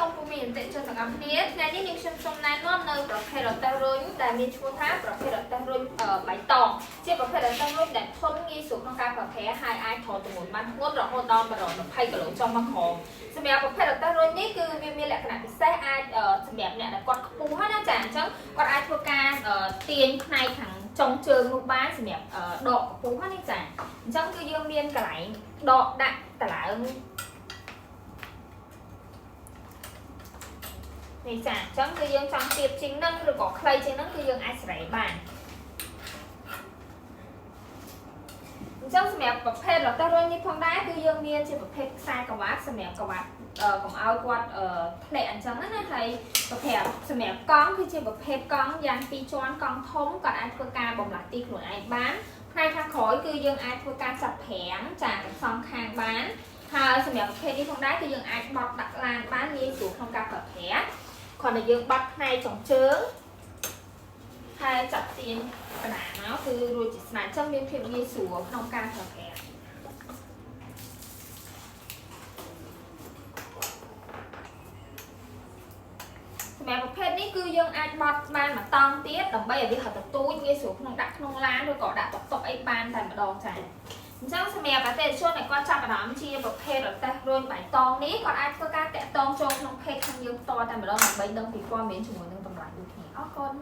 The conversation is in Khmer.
សូមពុំមានតិចចុះទាំងអស់គ្នាថ្ងៃនេះយើងខ្ញុំសូមណែនាំនៅប្រភេទរទេះរុញដែលមានឈ្មោះថាប្រភេទរទេះរុញបៃតងជាប្រភេទរទេះរុញដែលធន់ងាយស្រួលក្នុងការប្រើប្រាស់ហើយអាចថតទម្ងន់បានធ្ងន់រហូតដល់120គីឡូចុះមកក្រោមសម្រាប់ប្រភេទរទេះរុញនេះគឺវាមានលក្ខណៈពិសេសអាចសម្រាប់អ្នកដែលគាត់ខ្ពស់ណាចាអញ្ចឹងគាត់អាចធ្វើការទាញផ្នែកខាងចុងជើងនោះបានសម្រាប់ដកខ្ពស់ហ្នឹងចាអញ្ចឹងគឺយើងមានកន្លែងដកដាក់តឡើងនេះចាអញ្ចឹងគឺយើងចង់ទៀបជាងហ្នឹងឬក៏ខ្លីជាងហ្នឹងគឺយើងអាចស្រែបានអញ្ចឹងសម្រាប់ប្រភេទរទេះរុញនេះផងដែរគឺយើងមានជាប្រភេទខ្សែក្រវ៉ាត់សម្រាប់ក្រវ៉ាត់កុំឲ្យគាត់ធ្លាក់អញ្ចឹងណាហើយប្រភេទសម្រាប់កង់គឺជាប្រភេទកង់យ៉ាង2ជាន់កង់ធំគាត់អាចធ្វើការបំលាស់ទីខ្លួនឯងបានផ្នែកខាងក្រោយគឺយើងអាចធ្វើការចាប់ប្រាំងចាទាំងសងខាងបានហើយសម្រាប់ប្រភេទនេះផងដែរគឺយើងអាចបត់ដាក់ឡានបានងាយស្រួលក្នុងការប្រើប្រាស់គ្រាន់តែយើងបាត់ផ្នែកចុងជើងហើយចាប់ទាញបណ្ដាមកគឺរួចជាស្នាអញ្ចឹងមានភាពងាយស្រួលក្នុងការប្រើប្រាស់សម្រាប់ប្រភេទនេះគឺយើងអាចបត់បានមួយតង់ទៀតដើម្បីឲ្យវាហត់ទៅទូចងាយស្រួលក្នុងដាក់ក្នុងឡានឬក៏ដាក់តុកអីបានតែម្ដងចា៎អញ្ចឹងសម្រាប់អតិថិជនដែលគាត់ចាប់អារម្មណ៍ជាប្រភេទរទេះរុញបៃតងនេះគាត់អាចធ្វើការតាក់ទងចូលក្នុងเพจខាងយើងផ្ទាល់តែម្ដងដើម្បីដឹងពីព័ត៌មានជាមួយនឹងតម្លៃដូចគ្នាអរគុណ